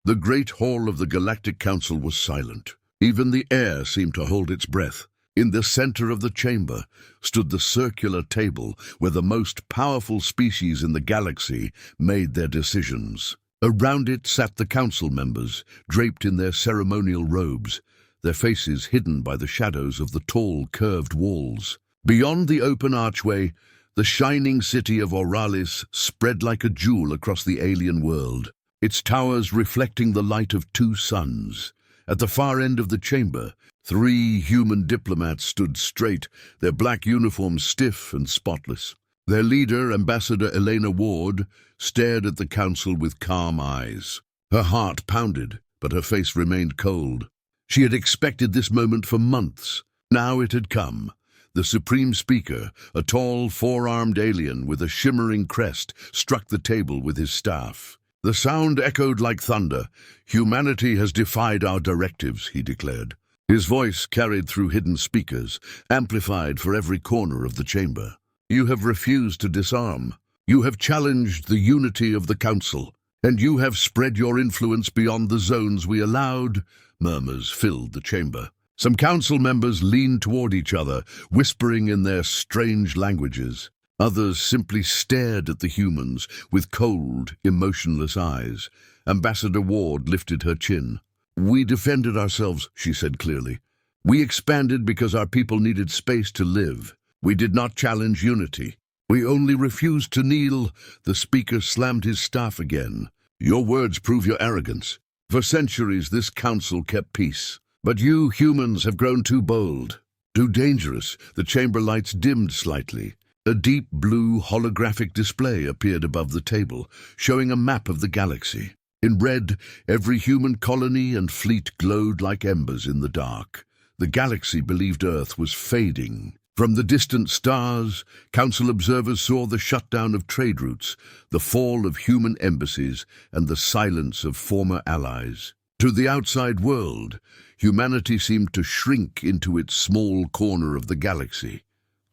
The great hall of the Galactic Council was silent. Even the air seemed to hold its breath. In the center of the chamber stood the circular table where the most powerful species in the galaxy made their decisions. Around it sat the council members, draped in their ceremonial robes, their faces hidden by the shadows of the tall, curved walls. Beyond the open archway, the shining city of Oralis spread like a jewel across the alien world, its towers reflecting the light of two suns. At the far end of the chamber, 3 human diplomats stood straight, their black uniforms stiff and spotless. Their leader, Ambassador Elena Ward, stared at the council with calm eyes. Her heart pounded, but her face remained cold. She had expected this moment for months. Now it had come. The Supreme Speaker, a tall, 4-armed alien with a shimmering crest, struck the table with his staff. The sound echoed like thunder. "Humanity has defied our directives," he declared. His voice carried through hidden speakers, amplified for every corner of the chamber. "You have refused to disarm. You have challenged the unity of the Council, and you have spread your influence beyond the zones we allowed." Murmurs filled the chamber. Some council members leaned toward each other, whispering in their strange languages. Others simply stared at the humans with cold, emotionless eyes. Ambassador Ward lifted her chin. "We defended ourselves," she said clearly. "We expanded because our people needed space to live. We did not challenge unity. We only refused to kneel." The speaker slammed his staff again. "Your words prove your arrogance. For centuries this council kept peace. But you humans have grown too bold, too dangerous." The chamber lights dimmed slightly. A deep blue holographic display appeared above the table, showing a map of the galaxy. In red, every human colony and fleet glowed like embers in the dark. The galaxy believed Earth was fading. From the distant stars, Council observers saw the shutdown of trade routes, the fall of human embassies, and the silence of former allies. To the outside world, humanity seemed to shrink into its small corner of the galaxy.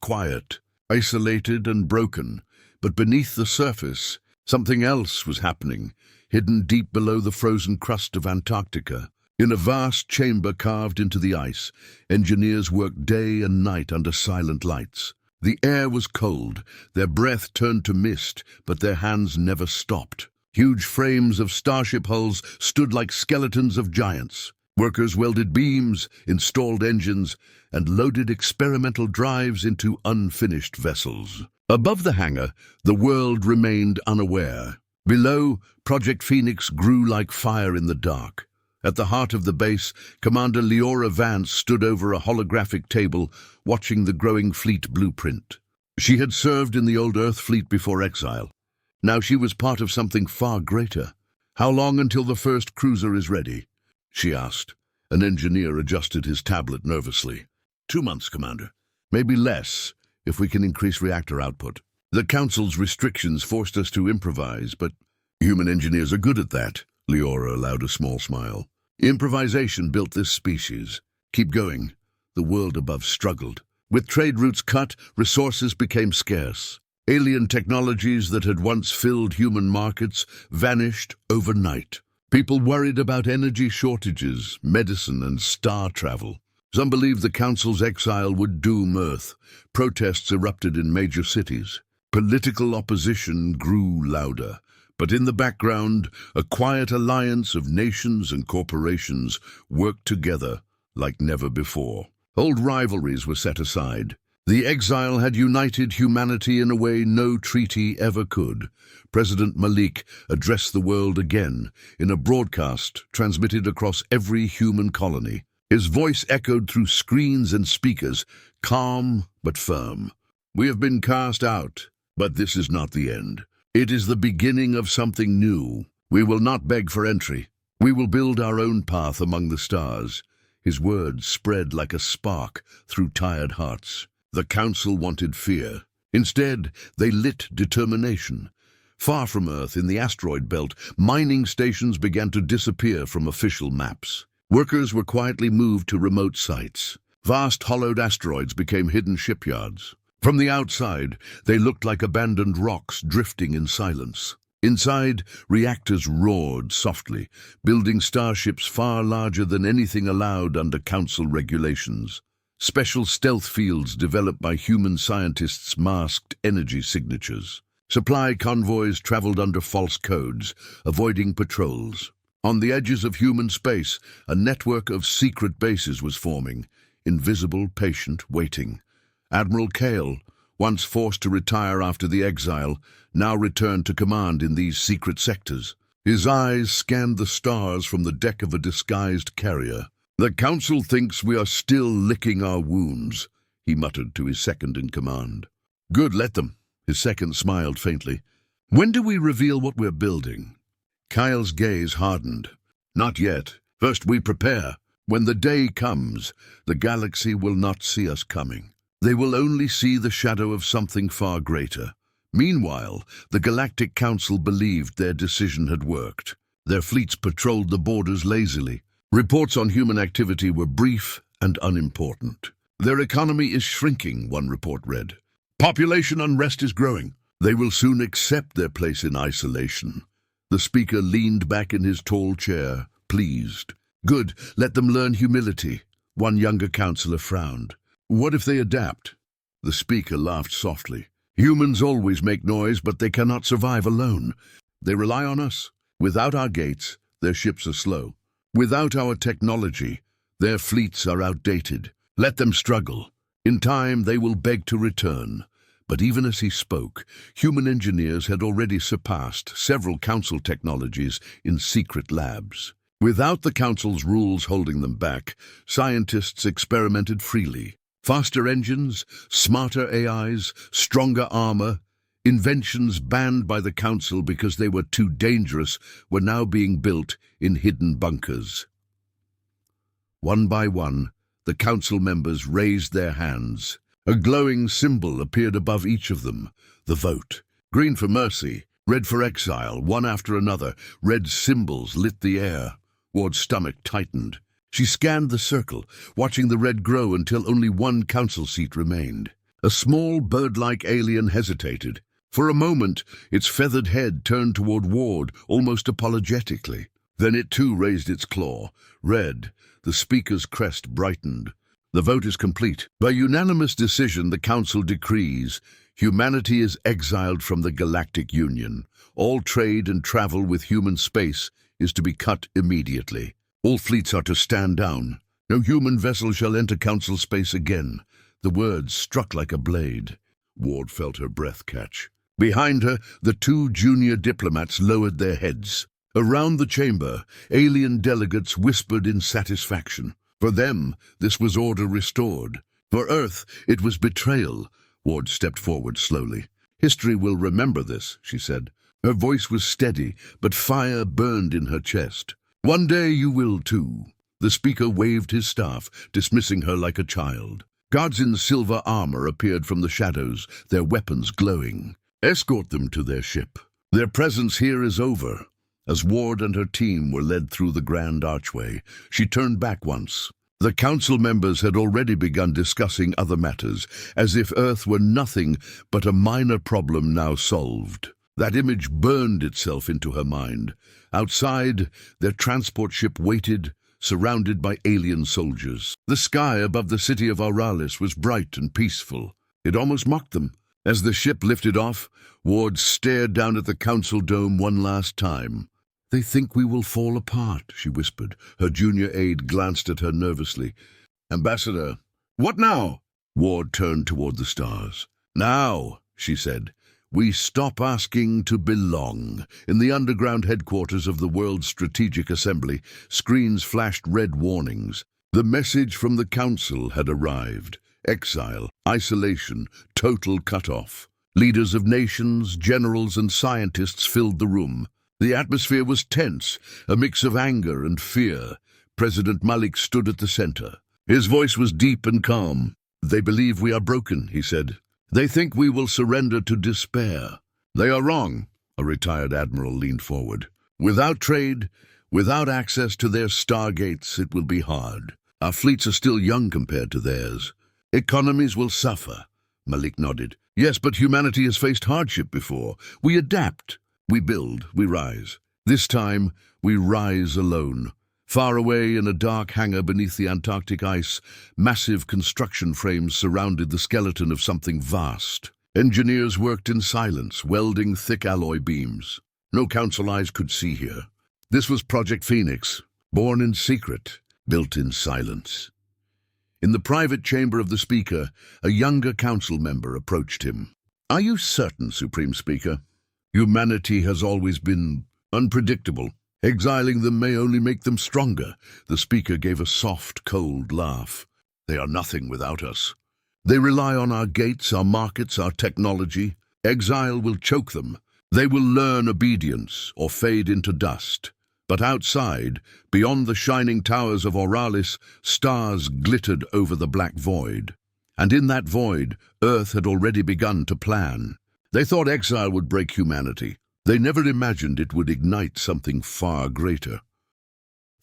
Quiet, isolated and broken, but beneath the surface, something else was happening, hidden deep below the frozen crust of Antarctica. In a vast chamber carved into the ice, engineers worked day and night under silent lights. The air was cold, their breath turned to mist, but their hands never stopped. Huge frames of starship hulls stood like skeletons of giants. Workers welded beams, installed engines, and loaded experimental drives into unfinished vessels. Above the hangar, the world remained unaware. Below, Project Phoenix grew like fire in the dark. At the heart of the base, Commander Leora Vance stood over a holographic table, watching the growing fleet blueprint. She had served in the old Earth fleet before Exile. Now she was part of something far greater. "How long until the first cruiser is ready?" she asked. An engineer adjusted his tablet nervously. 2 months, Commander. Maybe less, if we can increase reactor output. The Council's restrictions forced us to improvise, but human engineers are good at that. Leora allowed a small smile. Improvisation built this species. Keep going. The world above struggled. With trade routes cut, resources became scarce. Alien technologies that had once filled human markets vanished overnight. People worried about energy shortages, medicine, and star travel. Some believed the Council's exile would doom Earth. Protests erupted in major cities. Political opposition grew louder. But in the background, a quiet alliance of nations and corporations worked together like never before. Old rivalries were set aside. The exile had united humanity in a way no treaty ever could. President Malik addressed the world again in a broadcast transmitted across every human colony. His voice echoed through screens and speakers, calm but firm. "We have been cast out, but this is not the end. It is the beginning of something new. We will not beg for entry. We will build our own path among the stars." His words spread like a spark through tired hearts. The Council wanted fear. Instead, they lit determination. Far from Earth, in the asteroid belt, mining stations began to disappear from official maps. Workers were quietly moved to remote sites. Vast hollowed asteroids became hidden shipyards. From the outside, they looked like abandoned rocks drifting in silence. Inside, reactors roared softly, building starships far larger than anything allowed under Council regulations. Special stealth fields developed by human scientists masked energy signatures. Supply convoys traveled under false codes, avoiding patrols. On the edges of human space, a network of secret bases was forming, invisible, patient, waiting. Admiral Kale, once forced to retire after the exile, now returned to command in these secret sectors. His eyes scanned the stars from the deck of a disguised carrier. "The Council thinks we are still licking our wounds," he muttered to his second-in-command. "Good, let them." His second smiled faintly. "When do we reveal what we're building?" Kyle's gaze hardened. "Not yet. First we prepare. When the day comes, the galaxy will not see us coming. They will only see the shadow of something far greater. Meanwhile, the Galactic Council believed their decision had worked. Their fleets patrolled the borders lazily. Reports on human activity were brief and unimportant. "Their economy is shrinking," one report read. "Population unrest is growing. They will soon accept their place in isolation." The speaker leaned back in his tall chair, pleased. "Good, let them learn humility." One younger councillor frowned. "What if they adapt?" The speaker laughed softly. "Humans always make noise, but they cannot survive alone. They rely on us. Without our gates, their ships are slow. Without our technology, their fleets are outdated. Let them struggle. In time, they will beg to return." But even as he spoke, human engineers had already surpassed several Council technologies in secret labs. Without the Council's rules holding them back, scientists experimented freely. Faster engines, smarter AIs, stronger armor, inventions banned by the Council because they were too dangerous were now being built in hidden bunkers. One by one, the Council members raised their hands. A glowing symbol appeared above each of them, the vote. Green for mercy, red for exile, one after another, red symbols lit the air. Ward's stomach tightened. She scanned the circle, watching the red grow until only one council seat remained. A small bird-like alien hesitated. For a moment, its feathered head turned toward Ward, almost apologetically. Then it too raised its claw. Red, the speaker's crest brightened. "The vote is complete. By unanimous decision, the Council decrees humanity is exiled from the Galactic Union. All trade and travel with human space is to be cut immediately. All fleets are to stand down. No human vessel shall enter Council space again." The words struck like a blade. Ward felt her breath catch. Behind her, the two junior diplomats lowered their heads. Around the chamber, alien delegates whispered in satisfaction. For them, this was order restored. For Earth, it was betrayal. Ward stepped forward slowly. "History will remember this," she said. Her voice was steady, but fire burned in her chest. "One day you will too." The speaker waved his staff, dismissing her like a child. Guards in silver armor appeared from the shadows, their weapons glowing. "Escort them to their ship. Their presence here is over." As Ward and her team were led through the grand archway, she turned back once. The Council members had already begun discussing other matters, as if Earth were nothing but a minor problem now solved. That image burned itself into her mind. Outside, their transport ship waited, surrounded by alien soldiers. The sky above the city of Auralis was bright and peaceful. It almost mocked them. As the ship lifted off, Ward stared down at the Council dome one last time. "They think we will fall apart," she whispered. Her junior aide glanced at her nervously. "Ambassador." "What now?" Ward turned toward the stars. "Now," she said, "we stop asking to belong." In the underground headquarters of the World's Strategic Assembly, screens flashed red warnings. The message from the Council had arrived. Exile, isolation, total cut-off. Leaders of nations, generals, and scientists filled the room. The atmosphere was tense, a mix of anger and fear. President Malik stood at the center. His voice was deep and calm. "They believe we are broken," he said. "They think we will surrender to despair." "They are wrong," a retired admiral leaned forward. "Without trade, without access to their stargates, it will be hard. Our fleets are still young compared to theirs. Economies will suffer." Malik nodded. "Yes, but humanity has faced hardship before. We adapt." We build, we rise. This time, we rise alone. Far away in a dark hangar beneath the Antarctic ice, massive construction frames surrounded the skeleton of something vast. Engineers worked in silence, welding thick alloy beams. No council eyes could see here. This was Project Phoenix, born in secret, built in silence. In the private chamber of the Speaker, a younger council member approached him. "Are you certain, Supreme Speaker? Humanity has always been unpredictable. Exiling them may only make them stronger." The Speaker gave a soft, cold laugh. "They are nothing without us. They rely on our gates, our markets, our technology. Exile will choke them. They will learn obedience or fade into dust. But outside, beyond the shining towers of Oralis, stars glittered over the black void. And in that void, Earth had already begun to plan. They thought exile would break humanity. They never imagined it would ignite something far greater."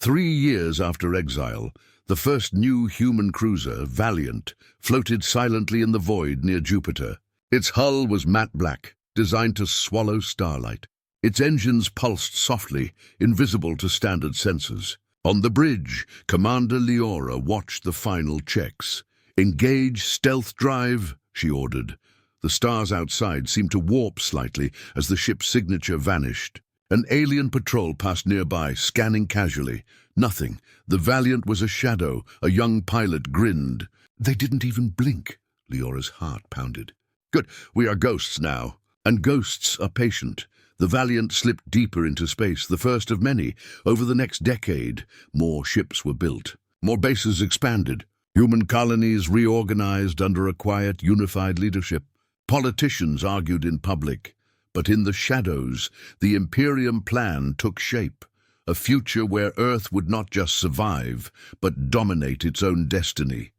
3 years after exile, the first new human cruiser, Valiant, floated silently in the void near Jupiter. Its hull was matte black, designed to swallow starlight. Its engines pulsed softly, invisible to standard sensors. On the bridge, Commander Leora watched the final checks. "Engage stealth drive," she ordered. The stars outside seemed to warp slightly as the ship's signature vanished. An alien patrol passed nearby, scanning casually. Nothing. The Valiant was a shadow. A young pilot grinned. "They didn't even blink." Leora's heart pounded. "Good, we are ghosts now. And ghosts are patient." The Valiant slipped deeper into space, the first of many. Over the next decade, more ships were built. More bases expanded. Human colonies reorganized under a quiet, unified leadership. Politicians argued in public, but in the shadows, the Imperium plan took shape, a future where Earth would not just survive, but dominate its own destiny.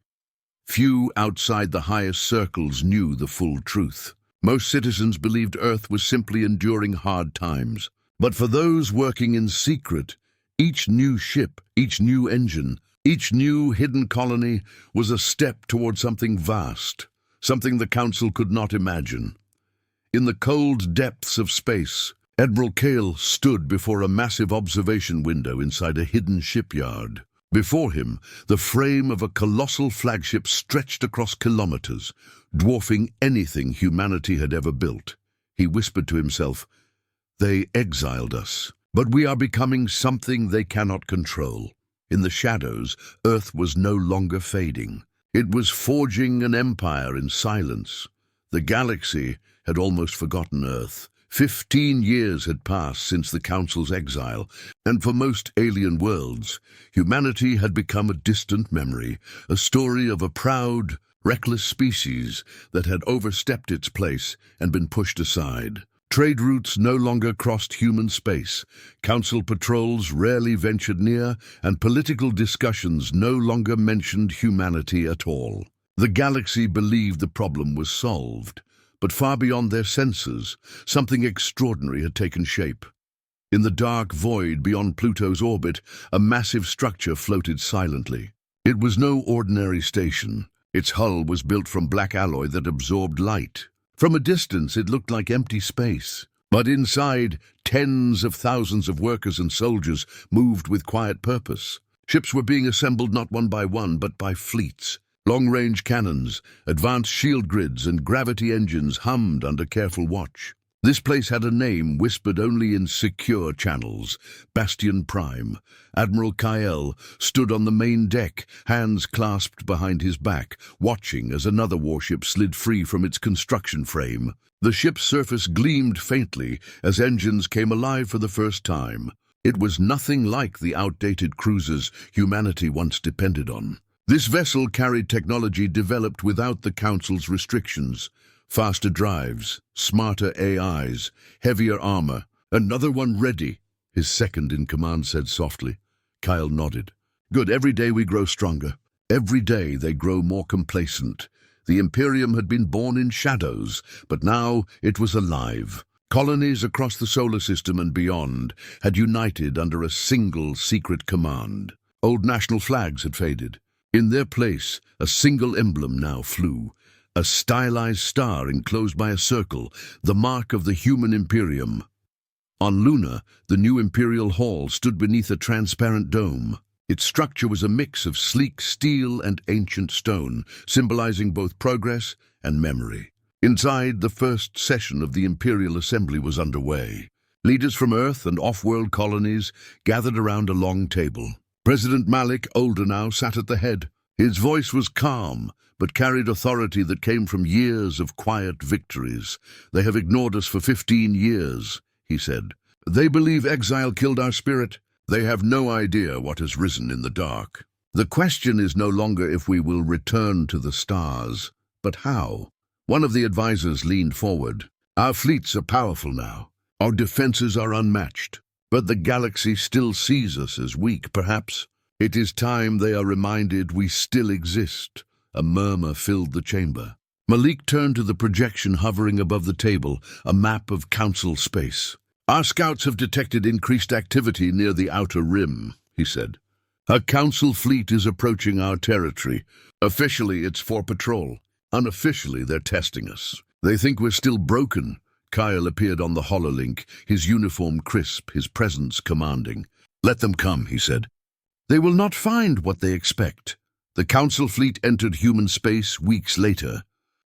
Few outside the highest circles knew the full truth. Most citizens believed Earth was simply enduring hard times. But for those working in secret, each new ship, each new engine, each new hidden colony was a step toward something vast. Something the Council could not imagine. In the cold depths of space, Admiral Kale stood before a massive observation window inside a hidden shipyard. Before him, the frame of a colossal flagship stretched across kilometers, dwarfing anything humanity had ever built. He whispered to himself, "They exiled us, but we are becoming something they cannot control." In the shadows, Earth was no longer fading. It was forging an empire in silence. The galaxy had almost forgotten Earth. 15 years had passed since the Council's exile, and for most alien worlds, humanity had become a distant memory, a story of a proud, reckless species that had overstepped its place and been pushed aside. Trade routes no longer crossed human space, Council patrols rarely ventured near, and political discussions no longer mentioned humanity at all. The galaxy believed the problem was solved, but far beyond their senses, something extraordinary had taken shape. In the dark void beyond Pluto's orbit, a massive structure floated silently. It was no ordinary station. Its hull was built from black alloy that absorbed light. From a distance, it looked like empty space. But inside, tens of thousands of workers and soldiers moved with quiet purpose. Ships were being assembled not one by one, but by fleets. Long-range cannons, advanced shield grids, and gravity engines hummed under careful watch. This place had a name whispered only in secure channels, Bastion Prime. Admiral Kyle stood on the main deck, hands clasped behind his back, watching as another warship slid free from its construction frame. The ship's surface gleamed faintly as engines came alive for the first time. It was nothing like the outdated cruisers humanity once depended on. This vessel carried technology developed without the Council's restrictions. Faster drives, smarter AIs, heavier armor. "Another one ready," his second-in-command said softly. Kyle nodded. "Good, every day we grow stronger. Every day they grow more complacent." The Imperium had been born in shadows, but now it was alive. Colonies across the solar system and beyond had united under a single secret command. Old national flags had faded. In their place, a single emblem now flew. A stylized star enclosed by a circle, the mark of the Human Imperium. On Luna, the new Imperial Hall stood beneath a transparent dome. Its structure was a mix of sleek steel and ancient stone, symbolizing both progress and memory. Inside, the first session of the Imperial Assembly was underway. Leaders from Earth and off-world colonies gathered around a long table. President Malik, older now, sat at the head. His voice was calm, but carried authority that came from years of quiet victories. "They have ignored us for 15 years, he said. "They believe exile killed our spirit. They have no idea what has risen in the dark. The question is no longer if we will return to the stars, but how." One of the advisors leaned forward. "Our fleets are powerful now. Our defenses are unmatched. But the galaxy still sees us as weak, perhaps. It is time they are reminded we still exist." A murmur filled the chamber. Malik turned to the projection hovering above the table, a map of Council space. "Our scouts have detected increased activity near the outer rim," he said. "A Council fleet is approaching our territory. Officially, it's for patrol. Unofficially, they're testing us. They think we're still broken." Kyle appeared on the hololink, his uniform crisp, his presence commanding. "Let them come," he said. "They will not find what they expect." The Council fleet entered human space weeks later.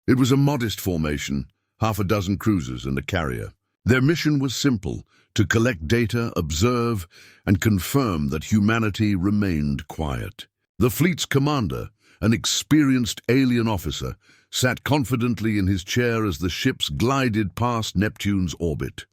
It was a modest formation, half a dozen cruisers and a carrier. Their mission was simple: to collect data, observe, and confirm that humanity remained quiet. The fleet's commander, an experienced alien officer, sat confidently in his chair as the ships glided past Neptune's orbit.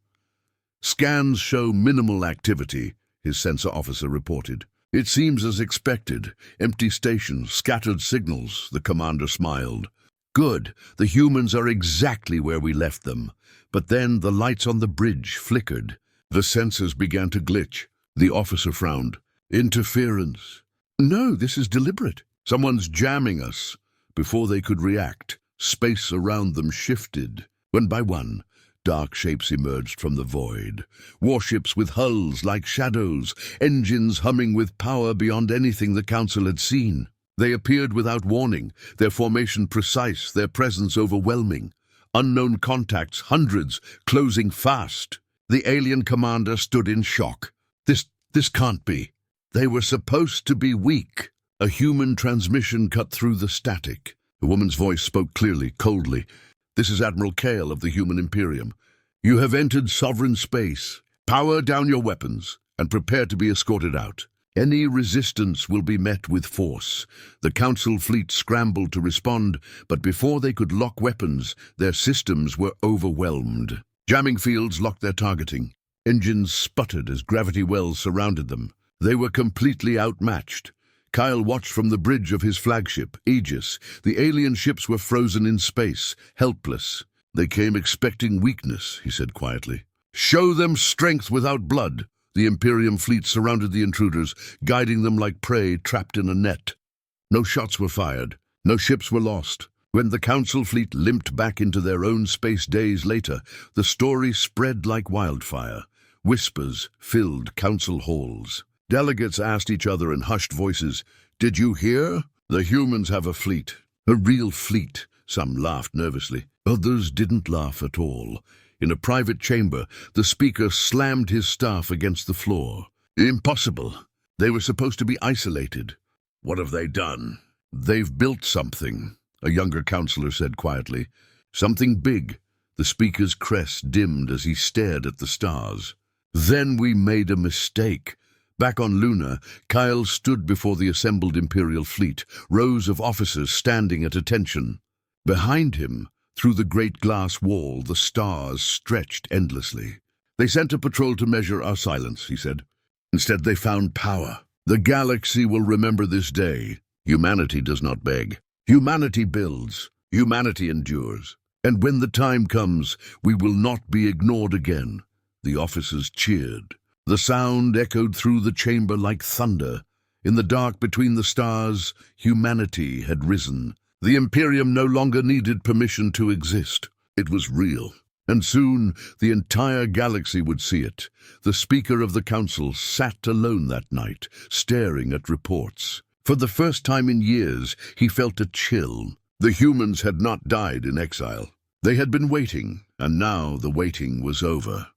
"Scans show minimal activity," his sensor officer reported. "It seems as expected. Empty stations, scattered signals," the commander smiled. "Good. The humans are exactly where we left them." But then the lights on the bridge flickered. The sensors began to glitch. The officer frowned. "Interference." "No, this is deliberate. Someone's jamming us." Before they could react, space around them shifted. One by one, dark shapes emerged from the void. Warships with hulls like shadows, engines humming with power beyond anything the Council had seen. They appeared without warning, their formation precise, their presence overwhelming. Unknown contacts, hundreds, closing fast. The alien commander stood in shock. This can't be. They were supposed to be weak." A human transmission cut through the static. A woman's voice spoke clearly, coldly. "This is Admiral Kale of the Human Imperium. You have entered sovereign space. Power down your weapons and prepare to be escorted out. Any resistance will be met with force." The Council fleet scrambled to respond, but before they could lock weapons, their systems were overwhelmed. Jamming fields locked their targeting. Engines sputtered as gravity wells surrounded them. They were completely outmatched. Kyle watched from the bridge of his flagship, Aegis. The alien ships were frozen in space, helpless. "They came expecting weakness," he said quietly. "Show them strength without blood." The Imperium fleet surrounded the intruders, guiding them like prey trapped in a net. No shots were fired. No ships were lost. When the Council fleet limped back into their own space days later, the story spread like wildfire. Whispers filled Council halls. Delegates asked each other in hushed voices, "Did you hear? The humans have a fleet. A real fleet." Some laughed nervously. Others didn't laugh at all. In a private chamber, the speaker slammed his staff against the floor. "Impossible. They were supposed to be isolated." "What have they done?" "They've built something," a younger counselor said quietly. "Something big." The speaker's crest dimmed as he stared at the stars. "Then we made a mistake." Back on Luna, Kyle stood before the assembled Imperial fleet, rows of officers standing at attention. Behind him, through the great glass wall, the stars stretched endlessly. "They sent a patrol to measure our silence," he said. "Instead they found power. The galaxy will remember this day. Humanity does not beg. Humanity builds. Humanity endures. And when the time comes, we will not be ignored again." The officers cheered. The sound echoed through the chamber like thunder. In the dark between the stars, humanity had risen. The Imperium no longer needed permission to exist. It was real. And soon, the entire galaxy would see it. The Speaker of the Council sat alone that night, staring at reports. For the first time in years, he felt a chill. The humans had not died in exile. They had been waiting, and now the waiting was over.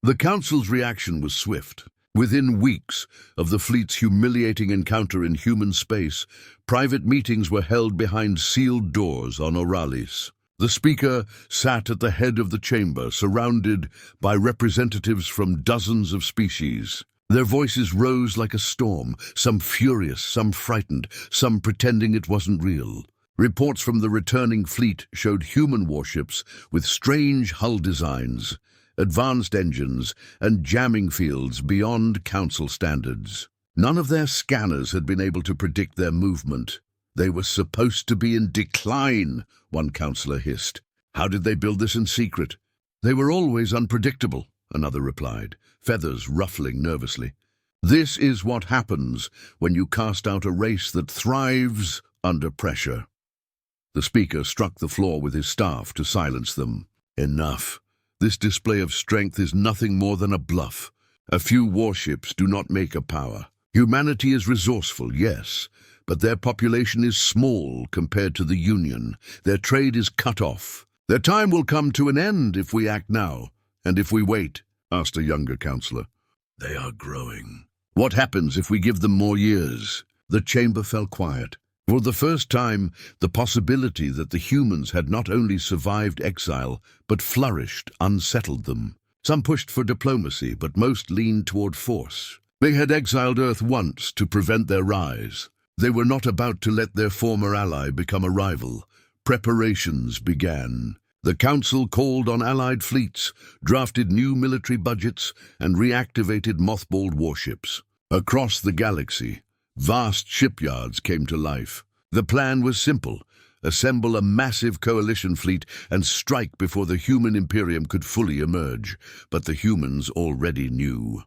The Council's reaction was swift. Within weeks of the fleet's humiliating encounter in human space, private meetings were held behind sealed doors on Oralis. The speaker sat at the head of the chamber, surrounded by representatives from dozens of species. Their voices rose like a storm, some furious, some frightened, some pretending it wasn't real. Reports from the returning fleet showed human warships with strange hull designs, advanced engines, and jamming fields beyond Council standards. None of their scanners had been able to predict their movement. They were supposed to be in decline, one councillor hissed. How did they build this in secret? They were always unpredictable, another replied, feathers ruffling nervously. This is what happens when you cast out a race that thrives under pressure. The speaker struck the floor with his staff to silence them. Enough. This display of strength is nothing more than a bluff. A few warships do not make a power. Humanity is resourceful, yes, but their population is small compared to the Union. Their trade is cut off. Their time will come to an end if we act now. And if we wait, asked a younger councillor. They are growing. What happens if we give them more years? The chamber fell quiet. For the first time, the possibility that the humans had not only survived exile, but flourished, unsettled them. Some pushed for diplomacy, but most leaned toward force. They had exiled Earth once to prevent their rise. They were not about to let their former ally become a rival. Preparations began. The Council called on allied fleets, drafted new military budgets, and reactivated mothballed warships. Across the galaxy, vast shipyards came to life. The plan was simple: assemble a massive coalition fleet and strike before the Human Imperium could fully emerge. But the humans already knew.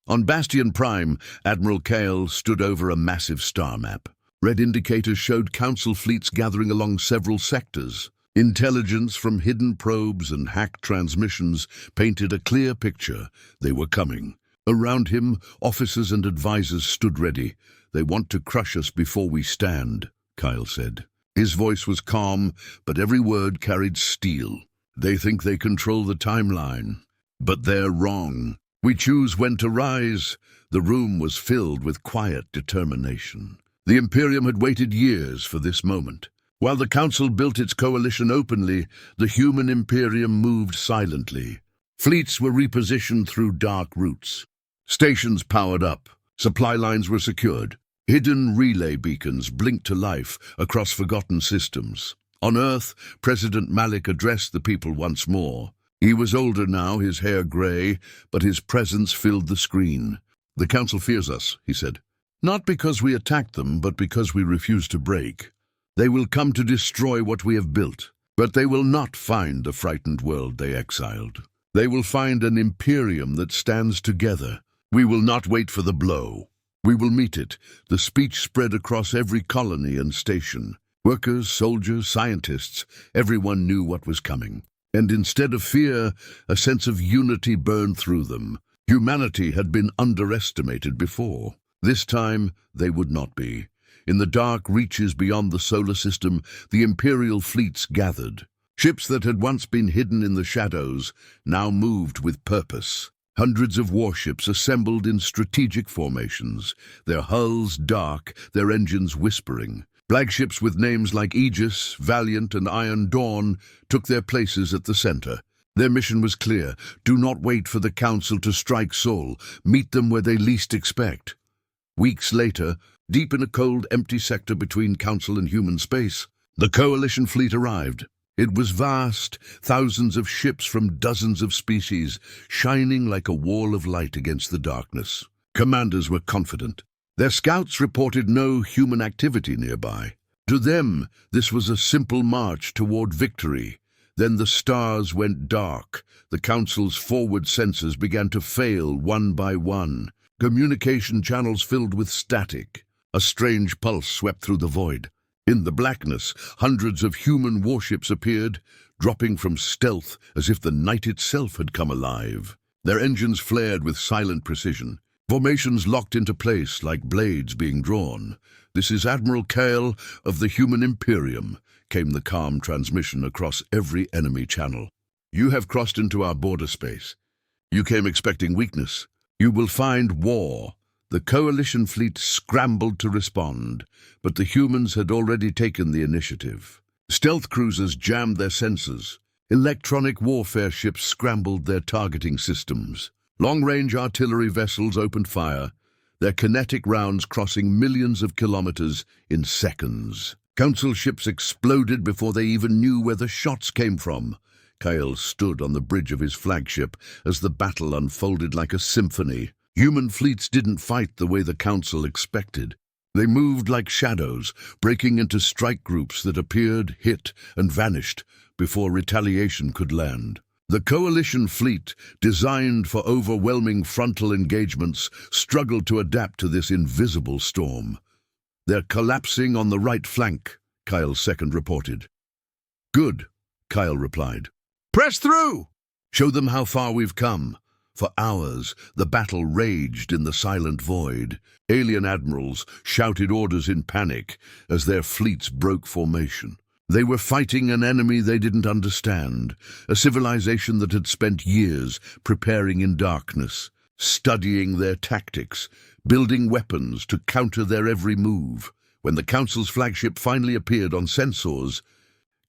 On Bastion Prime, Admiral Kale stood over a massive star map. Red indicators showed Council fleets gathering along several sectors. Intelligence from hidden probes and hacked transmissions painted a clear picture. They were coming. Around him, officers and advisors stood ready. They want to crush us before we stand, Kyle said. His voice was calm, but every word carried steel. They think they control the timeline. But they're wrong. We choose when to rise. The room was filled with quiet determination. The Imperium had waited years for this moment. While the Council built its coalition openly, the Human Imperium moved silently. Fleets were repositioned through dark routes. Stations powered up. Supply lines were secured. Hidden relay beacons blinked to life across forgotten systems. On Earth, President Malik addressed the people once more. He was older now, his hair grey, but his presence filled the screen. The Council fears us, he said. Not because we attacked them, but because we refuse to break. They will come to destroy what we have built, but they will not find the frightened world they exiled. They will find an Imperium that stands together. We will not wait for the blow. We will meet it. The speech spread across every colony and station. Workers, soldiers, scientists, everyone knew what was coming. And instead of fear, a sense of unity burned through them. Humanity had been underestimated before. This time, they would not be. In the dark reaches beyond the solar system, the Imperial fleets gathered. Ships that had once been hidden in the shadows now moved with purpose. Hundreds of warships assembled in strategic formations, their hulls dark, their engines whispering. Flagships with names like Aegis, Valiant, and Iron Dawn took their places at the center. Their mission was clear: do not wait for the Council to strike Sol. Meet them where they least expect. Weeks later, deep in a cold, empty sector between Council and human space, the Coalition fleet arrived. It was vast, thousands of ships from dozens of species, shining like a wall of light against the darkness. Commanders were confident. Their scouts reported no human activity nearby. To them, this was a simple march toward victory. Then the stars went dark. The Council's forward sensors began to fail one by one. Communication channels filled with static. A strange pulse swept through the void. In the blackness, hundreds of human warships appeared, dropping from stealth as if the night itself had come alive. Their engines flared with silent precision. Formations locked into place like blades being drawn. "This is Admiral Kale of the Human Imperium," came the calm transmission across every enemy channel. "You have crossed into our border space. You came expecting weakness. You will find war. The coalition fleet scrambled to respond, but the humans had already taken the initiative. Stealth cruisers jammed their sensors. Electronic warfare ships scrambled their targeting systems. Long-range artillery vessels opened fire, their kinetic rounds crossing millions of kilometers in seconds. Council ships exploded before they even knew where the shots came from. Kyle stood on the bridge of his flagship as the battle unfolded like a symphony. Human fleets didn't fight the way the Council expected. They moved like shadows, breaking into strike groups that appeared, hit, and vanished before retaliation could land. The coalition fleet, designed for overwhelming frontal engagements, struggled to adapt to this invisible storm. They're collapsing on the right flank, Kyle's second reported. Good, Kyle replied. Press through! Show them how far we've come. For hours, the battle raged in the silent void. Alien admirals shouted orders in panic as their fleets broke formation. They were fighting an enemy they didn't understand, a civilization that had spent years preparing in darkness, studying their tactics, building weapons to counter their every move. When the Council's flagship finally appeared on sensors,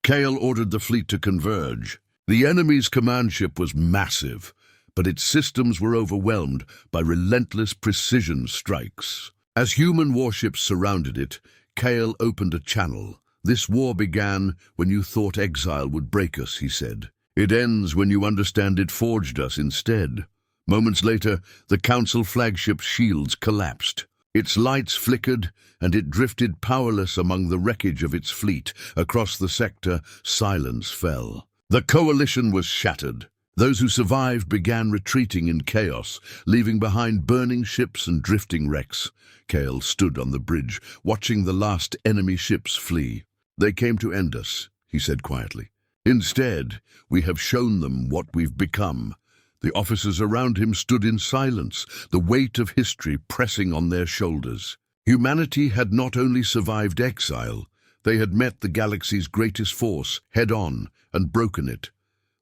Kale ordered the fleet to converge. The enemy's command ship was massive, but its systems were overwhelmed by relentless precision strikes. As human warships surrounded it, Kale opened a channel. This war began when you thought exile would break us, he said. It ends when you understand it forged us instead. Moments later, the Council flagship's shields collapsed. Its lights flickered, and it drifted powerless among the wreckage of its fleet. Across the sector, silence fell. The coalition was shattered. Those who survived began retreating in chaos, leaving behind burning ships and drifting wrecks. Kale stood on the bridge, watching the last enemy ships flee. They came to end us, he said quietly. Instead, we have shown them what we've become. The officers around him stood in silence, the weight of history pressing on their shoulders. Humanity had not only survived exile, they had met the galaxy's greatest force head-on and broken it.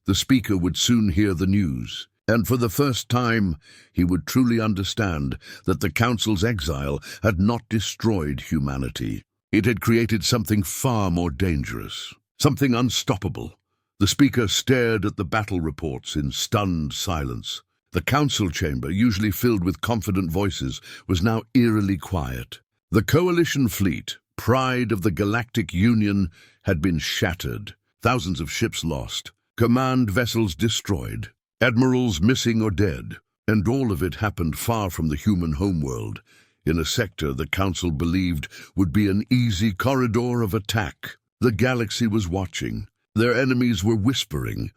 The speaker would soon hear the news, and for the first time he would truly understand that the Council's exile had not destroyed humanity. It had created something far more dangerous, something unstoppable. The speaker stared at the battle reports in stunned silence. The council chamber, usually filled with confident voices, was now eerily quiet. The coalition fleet, pride of the Galactic Union, had been shattered. Thousands of ships lost, command vessels destroyed, admirals missing or dead. And all of it happened far from the human homeworld, in a sector the Council believed would be an easy corridor of attack. The galaxy was watching. Their enemies were whispering.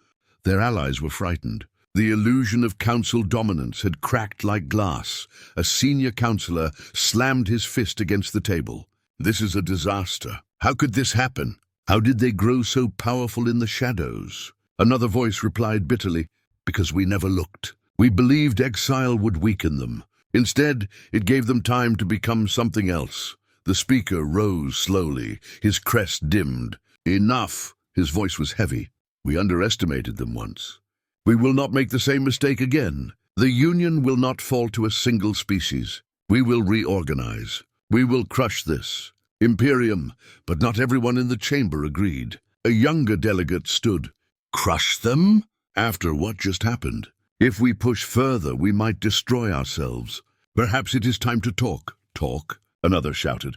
Their allies were frightened. The illusion of Council dominance had cracked like glass. A senior councillor slammed his fist against the table. This is a disaster. How could this happen? How did they grow so powerful in the shadows? Another voice replied bitterly, because we never looked. We believed exile would weaken them. Instead, it gave them time to become something else. The speaker rose slowly, his crest dimmed. Enough! His voice was heavy. We underestimated them once. We will not make the same mistake again. The Union will not fall to a single species. We will reorganize. We will crush this. Imperium, but not everyone in the chamber agreed. A younger delegate stood. Crush them? After what just happened? If we push further, we might destroy ourselves. Perhaps it is time to talk. Talk? Another shouted.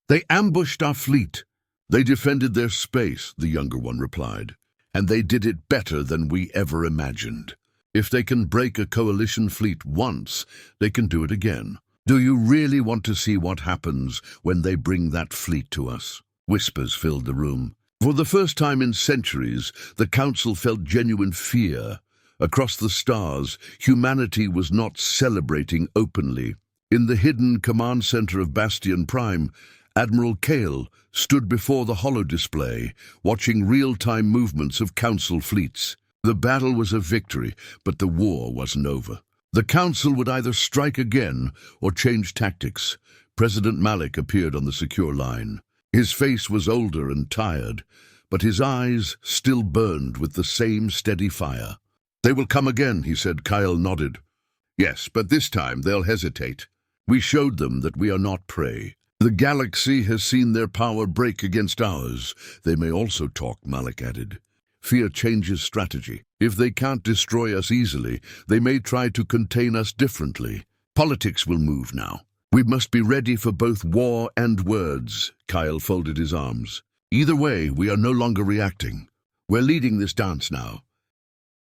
They ambushed our fleet. They defended their space, the younger one replied. And they did it better than we ever imagined. If they can break a coalition fleet once, they can do it again. Do you really want to see what happens when they bring that fleet to us? Whispers filled the room. For the first time in centuries, the Council felt genuine fear. Across the stars, humanity was not celebrating openly. In the hidden command center of Bastion Prime, Admiral Kale stood before the holodisplay, watching real-time movements of Council fleets. The battle was a victory, but the war wasn't over. The Council would either strike again or change tactics. President Malik appeared on the secure line. His face was older and tired, but his eyes still burned with the same steady fire. "They will come again," he said. Kyle nodded. "Yes, but this time they'll hesitate. We showed them that we are not prey. The galaxy has seen their power break against ours. They may also talk," Malik added. "Fear changes strategy. If they can't destroy us easily, they may try to contain us differently. Politics will move now. We must be ready for both war and words." Kyle folded his arms. "Either way, we are no longer reacting. We're leading this dance now."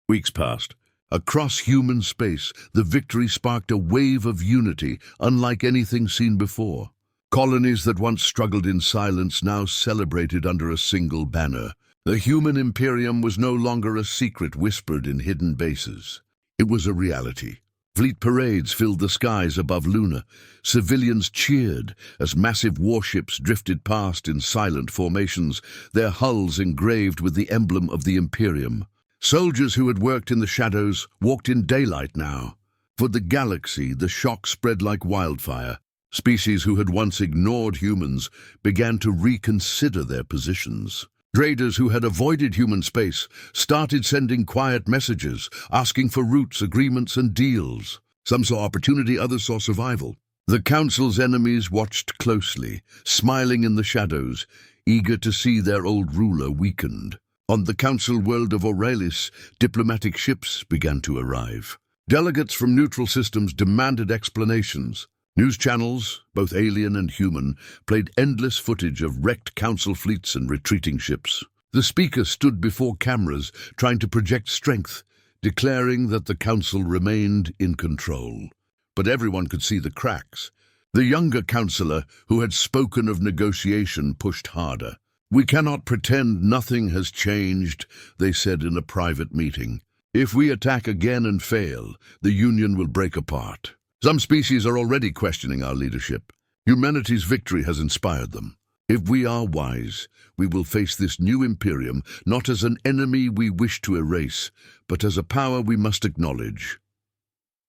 Weeks passed. Across human space, the victory sparked a wave of unity, unlike anything seen before. Colonies that once struggled in silence now celebrated under a single banner. The Human Imperium was no longer a secret whispered in hidden bases. It was a reality. Fleet parades filled the skies above Luna. Civilians cheered as massive warships drifted past in silent formations, their hulls engraved with the emblem of the Imperium. Soldiers who had worked in the shadows walked in daylight now. For the galaxy, the shock spread like wildfire. Species who had once ignored humans began to reconsider their positions. Traders who had avoided human space started sending quiet messages, asking for routes, agreements, and deals. Some saw opportunity, others saw survival. The Council's enemies watched closely, smiling in the shadows, eager to see their old ruler weakened. On the Council world of Aurelis, diplomatic ships began to arrive. Delegates from neutral systems demanded explanations. News channels, both alien and human, played endless footage of wrecked Council fleets and retreating ships. The speaker stood before cameras, trying to project strength, declaring that the Council remained in control. But everyone could see the cracks. The younger councillor, who had spoken of negotiation, pushed harder. "We cannot pretend nothing has changed," they said in a private meeting. "If we attack again and fail, the Union will break apart. Some species are already questioning our leadership. Humanity's victory has inspired them. If we are wise, we will face this new Imperium not as an enemy we wish to erase, but as a power we must acknowledge."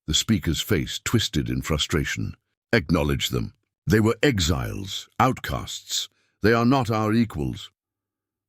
The speaker's face twisted in frustration. "Acknowledge them. They were exiles, outcasts. They are not our equals."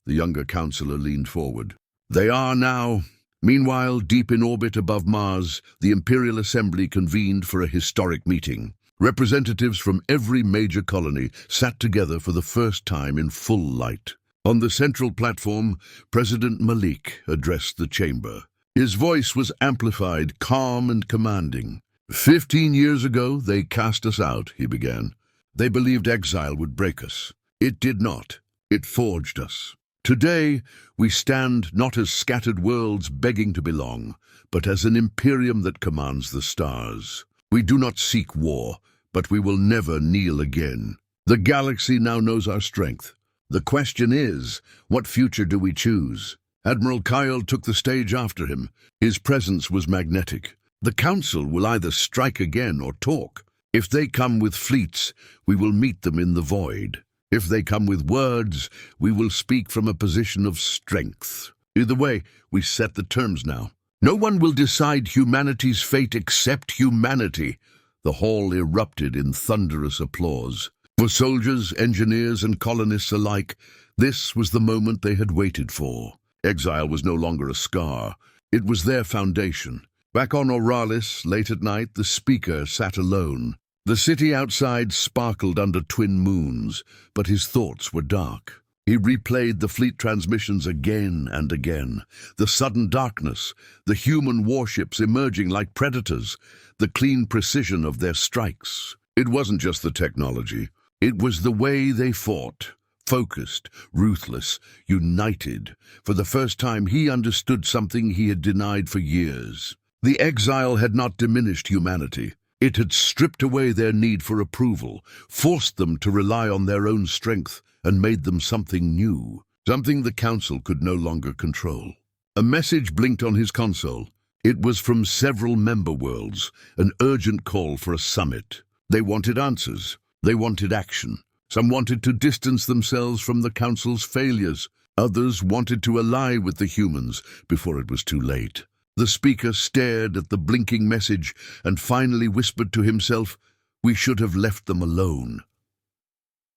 The younger councillor leaned forward. "They are now." Meanwhile, deep in orbit above Mars, the Imperial Assembly convened for a historic meeting. Representatives from every major colony sat together for the first time in full light. On the central platform, President Malik addressed the chamber. His voice was amplified, calm and commanding. 15 years ago, they cast us out," he began. "They believed exile would break us. It did not. It forged us. Today, we stand not as scattered worlds begging to belong, but as an Imperium that commands the stars. We do not seek war, but we will never kneel again. The galaxy now knows our strength. The question is, what future do we choose?" Admiral Kyle took the stage after him. His presence was magnetic. "The Council will either strike again or talk. If they come with fleets, we will meet them in the void. If they come with words, we will speak from a position of strength. Either way, we set the terms now. No one will decide humanity's fate except humanity." The hall erupted in thunderous applause. For soldiers, engineers, and colonists alike, this was the moment they had waited for. Exile was no longer a scar. It was their foundation. Back on Aurelis, late at night, the speaker sat alone. The city outside sparkled under twin moons, but his thoughts were dark. He replayed the fleet transmissions again and again. The sudden darkness, the human warships emerging like predators, the clean precision of their strikes. It wasn't just the technology. It was the way they fought. Focused, ruthless, united. For the first time, he understood something he had denied for years. The exile had not diminished humanity. It had stripped away their need for approval, forced them to rely on their own strength, and made them something new, something the Council could no longer control. A message blinked on his console. It was from several member worlds, an urgent call for a summit. They wanted answers. They wanted action. Some wanted to distance themselves from the Council's failures. Others wanted to ally with the humans before it was too late. The speaker stared at the blinking message and finally whispered to himself, "We should have left them alone."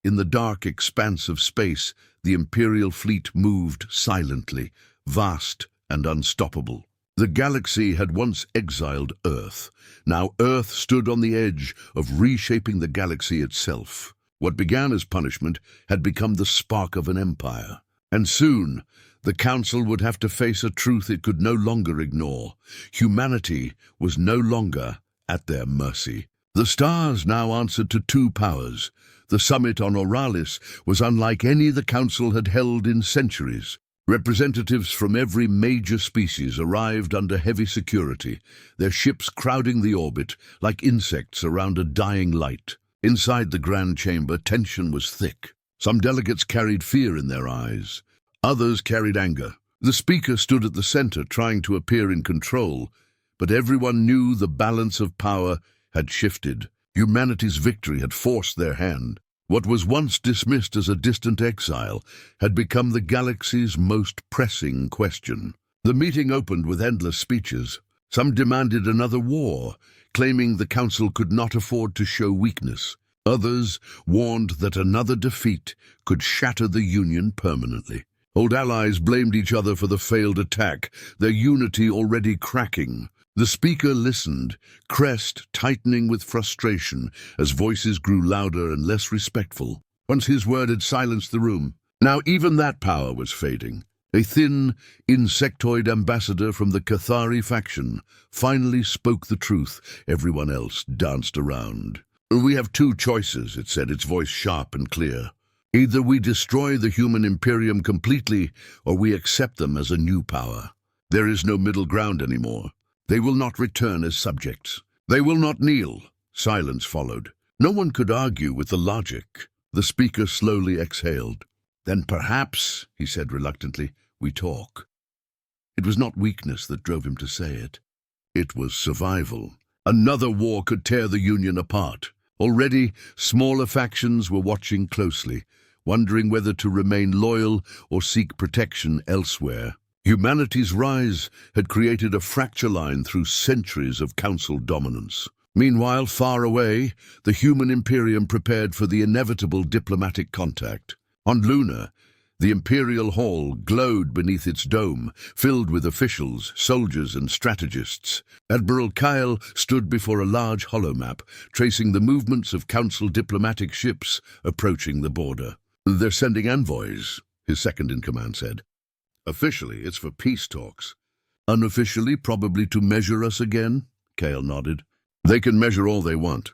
In the dark expanse of space, the Imperial fleet moved silently, vast and unstoppable. The galaxy had once exiled Earth. Now Earth stood on the edge of reshaping the galaxy itself. What began as punishment had become the spark of an empire. And soon, the Council would have to face a truth it could no longer ignore. Humanity was no longer at their mercy. The stars now answered to two powers. The summit on Oralis was unlike any the Council had held in centuries. Representatives from every major species arrived under heavy security, their ships crowding the orbit like insects around a dying light. Inside the grand chamber, tension was thick. Some delegates carried fear in their eyes. Others carried anger. The speaker stood at the center, trying to appear in control, but everyone knew the balance of power had shifted. Humanity's victory had forced their hand. What was once dismissed as a distant exile had become the galaxy's most pressing question. The meeting opened with endless speeches. Some demanded another war, claiming the Council could not afford to show weakness. Others warned that another defeat could shatter the Union permanently. Old allies blamed each other for the failed attack, their unity already cracking. The speaker listened, crest tightening with frustration as voices grew louder and less respectful. Once his word had silenced the room. Now even that power was fading. A thin, insectoid ambassador from the Cathari faction finally spoke the truth. Everyone else danced around. "We have two choices," it said, its voice sharp and clear. "Either we destroy the Human Imperium completely, or we accept them as a new power. There is no middle ground anymore. They will not return as subjects. They will not kneel." Silence followed. No one could argue with the logic. The speaker slowly exhaled. "Then perhaps," he said reluctantly, "we talk." It was not weakness that drove him to say it. It was survival. Another war could tear the Union apart. Already, smaller factions were watching closely, wondering whether to remain loyal or seek protection elsewhere. Humanity's rise had created a fracture line through centuries of Council dominance. Meanwhile, far away, the Human Imperium prepared for the inevitable diplomatic contact. On Luna, the Imperial Hall glowed beneath its dome, filled with officials, soldiers, and strategists. Admiral Kyle stood before a large holomap, tracing the movements of Council diplomatic ships approaching the border. "They're sending envoys," his second-in-command said. "Officially, it's for peace talks. Unofficially, probably to measure us again," Kyle nodded. "They can measure all they want.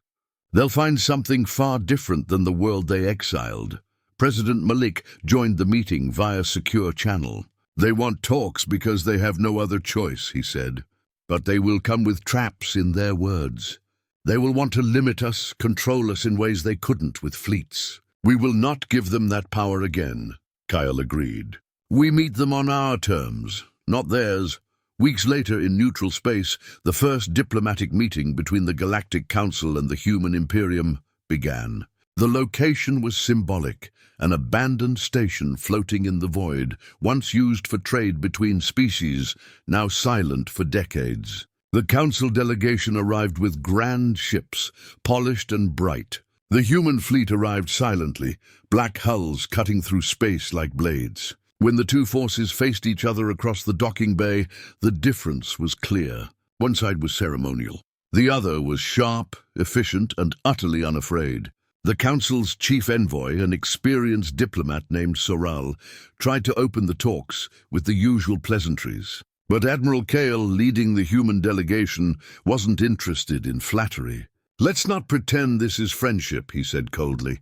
They'll find something far different than the world they exiled." President Malik joined the meeting via secure channel. "They want talks because they have no other choice," he said. "But they will come with traps, in their words. They will want to limit us, control us in ways they couldn't with fleets. We will not give them that power again," Kyle agreed. "We meet them on our terms, not theirs." Weeks later, in neutral space, the first diplomatic meeting between the Galactic Council and the Human Imperium began. The location was symbolic, an abandoned station floating in the void, once used for trade between species, now silent for decades. The Council delegation arrived with grand ships, polished and bright. The human fleet arrived silently, black hulls cutting through space like blades. When the two forces faced each other across the docking bay, the difference was clear. One side was ceremonial. The other was sharp, efficient, and utterly unafraid. The Council's chief envoy, an experienced diplomat named Soral, tried to open the talks with the usual pleasantries. But Admiral Kale, leading the human delegation, wasn't interested in flattery. "Let's not pretend this is friendship," he said coldly.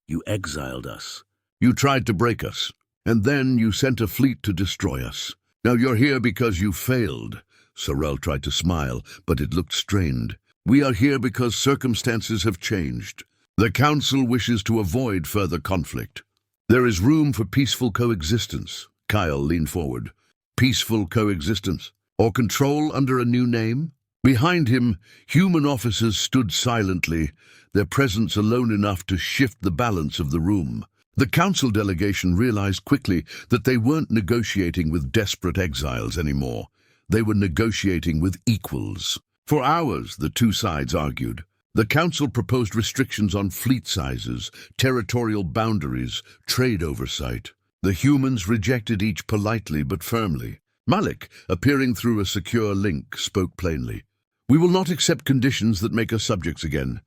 "You exiled us. You tried to break us. And then you sent a fleet to destroy us. Now you're here because you failed." Sorel tried to smile, but it looked strained. "We are here because circumstances have changed. The Council wishes to avoid further conflict. There is room for peaceful coexistence." Kyle leaned forward. "Peaceful coexistence? Or control under a new name?" Behind him, human officers stood silently, their presence alone enough to shift the balance of the room. The Council delegation realized quickly that they weren't negotiating with desperate exiles anymore. They were negotiating with equals. For hours, the two sides argued. The Council proposed restrictions on fleet sizes, territorial boundaries, trade oversight. The humans rejected each politely but firmly. Malik, appearing through a secure link, spoke plainly. "We will not accept conditions that make us subjects again.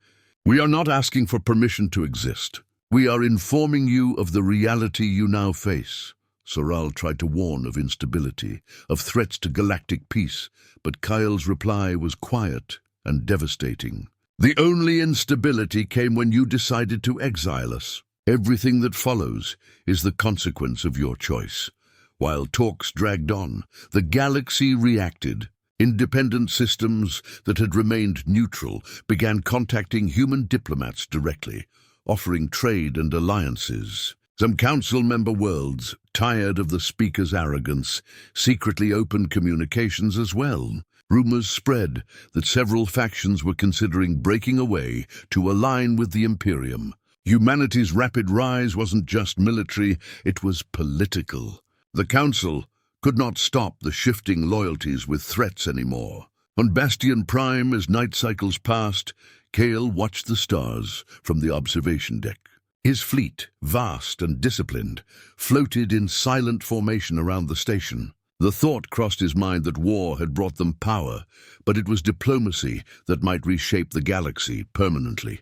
We are not asking for permission to exist. We are informing you of the reality you now face." Soral tried to warn of instability, of threats to galactic peace, but Kyle's reply was quiet and devastating. "The only instability came when you decided to exile us. Everything that follows is the consequence of your choice." While talks dragged on, the galaxy reacted. Independent systems that had remained neutral began contacting human diplomats directly, offering trade and alliances. Some council member worlds, tired of the speaker's arrogance, secretly opened communications as well. Rumors spread that several factions were considering breaking away to align with the Imperium. Humanity's rapid rise wasn't just military, it was political. The Council could not stop the shifting loyalties with threats anymore. On Bastion Prime, as night cycles passed, Kale watched the stars from the observation deck. His fleet, vast and disciplined, floated in silent formation around the station. The thought crossed his mind that war had brought them power, but it was diplomacy that might reshape the galaxy permanently.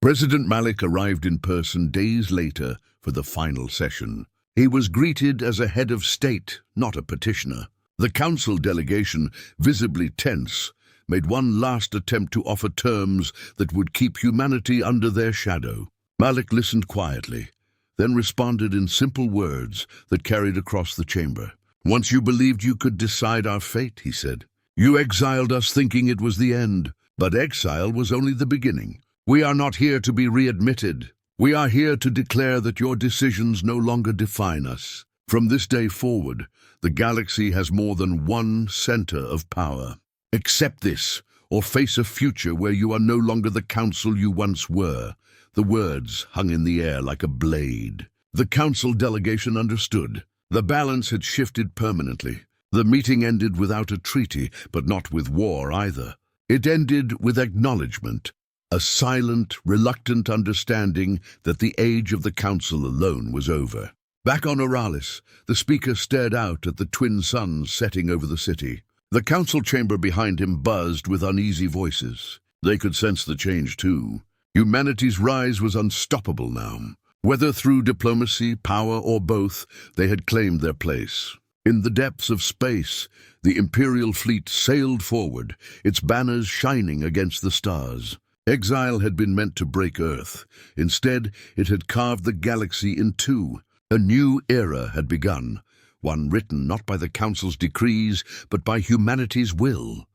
President Malik arrived in person days later for the final session. He was greeted as a head of state, not a petitioner. The council delegation, visibly tense, made one last attempt to offer terms that would keep humanity under their shadow. Malik listened quietly, then responded in simple words that carried across the chamber. "Once you believed you could decide our fate," he said. "You exiled us thinking it was the end, but exile was only the beginning. We are not here to be readmitted. We are here to declare that your decisions no longer define us. From this day forward, the galaxy has more than one center of power. Accept this, or face a future where you are no longer the council you once were." The words hung in the air like a blade. The council delegation understood. The balance had shifted permanently. The meeting ended without a treaty, but not with war either. It ended with acknowledgement, a silent, reluctant understanding that the age of the council alone was over. Back on Oralis, the speaker stared out at the twin suns setting over the city. The council chamber behind him buzzed with uneasy voices. They could sense the change too. Humanity's rise was unstoppable now. Whether through diplomacy, power, or both, they had claimed their place. In the depths of space, the Imperial fleet sailed forward, its banners shining against the stars. Exile had been meant to break Earth. Instead, it had carved the galaxy in two. A new era had begun, one written not by the Council's decrees, but by humanity's will.